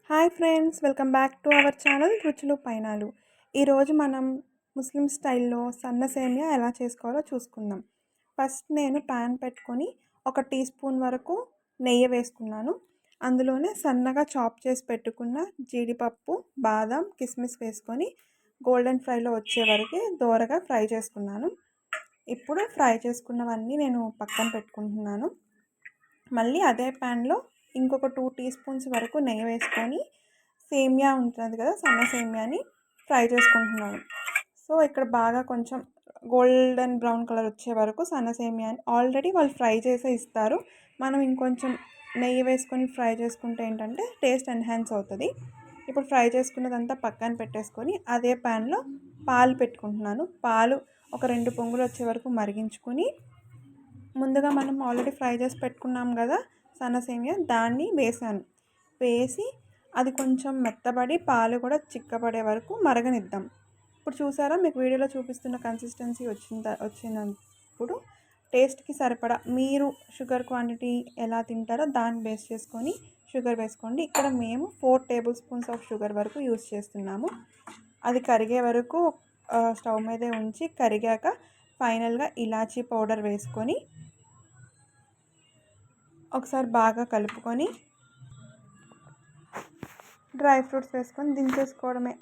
Hi friends, welcome back to our channel రుచులు పైనాలు. ఈరోజు మనం ముస్లిం స్టైల్లో సన్న సేమియా ఎలా చేసుకోవాలో చూసుకుందాం. ఫస్ట్ నేను ప్యాన్ పెట్టుకొని 1 టీ స్పూన్ వరకు నెయ్యి వేసుకున్నాను. అందులోనే సన్నగా చాప్ చేసి పెట్టుకున్న జీడిపప్పు, బాదం, కిస్మిస్ వేసుకొని గోల్డెన్ ఫ్రైలో వచ్చే వరకు దోరగా ఫ్రై చేసుకున్నాను. ఇప్పుడు ఫ్రై చేసుకున్నవన్నీ నేను పక్కన పెట్టుకుంటున్నాను. మళ్ళీ అదే ప్యాన్లో ఇంకొక 2 టీ స్పూన్స్ వరకు నెయ్యి వేసుకొని సేమియా ఉంటుంది కదా, సన్న సేమియాని ఫ్రై చేసుకుంటున్నాను. సో ఇక్కడ బాగా కొంచెం గోల్డెన్ బ్రౌన్ కలర్ వచ్చే వరకు సన్న సేమియాని ఆల్రెడీ వాళ్ళు ఫ్రై చేసే ఇస్తారు. మనం ఇంకొంచెం నెయ్యి వేసుకొని ఫ్రై చేసుకుంటే ఏంటంటే టేస్ట్ ఎన్హాన్స్ అవుతుంది. ఇప్పుడు ఫ్రై చేసుకున్నదంతా పక్కన పెట్టేసుకొని అదే ప్యాన్లో పాలు పెట్టుకుంటున్నాను. పాలు ఒక 2 పొంగులు వచ్చే వరకు మరిగించుకొని ముందుగా మనం ఆల్రెడీ ఫ్రై చేసి పెట్టుకున్నాం కదా సన్న సేమియా, దాన్ని వేసి అది కొంచెం మెత్తబడి పాలు కూడా చిక్కబడే వరకు మరగనిద్దాం. ఇప్పుడు చూసారా, మీకు వీడియోలో చూపిస్తున్న కన్సిస్టెన్సీ వచ్చినప్పుడు టేస్ట్కి సరిపడా మీరు షుగర్ క్వాంటిటీ ఎలా తింటారో దాన్ని బేస్ చేసుకొని షుగర్ వేసుకోండి. ఇక్కడ మేము 4 టేబుల్ స్పూన్స్ ఆఫ్ షుగర్ వరకు యూస్ చేస్తున్నాము. అది కరిగే వరకు స్టవ్ మీదే ఉంచి కరిగాక ఫైనల్గా ఇలాచీ పౌడర్ వేసుకొని ఒకసారి బాగా కలుపుకొని డ్రై ఫ్రూట్స్ వేసుకొని దించేసుకోవడమే.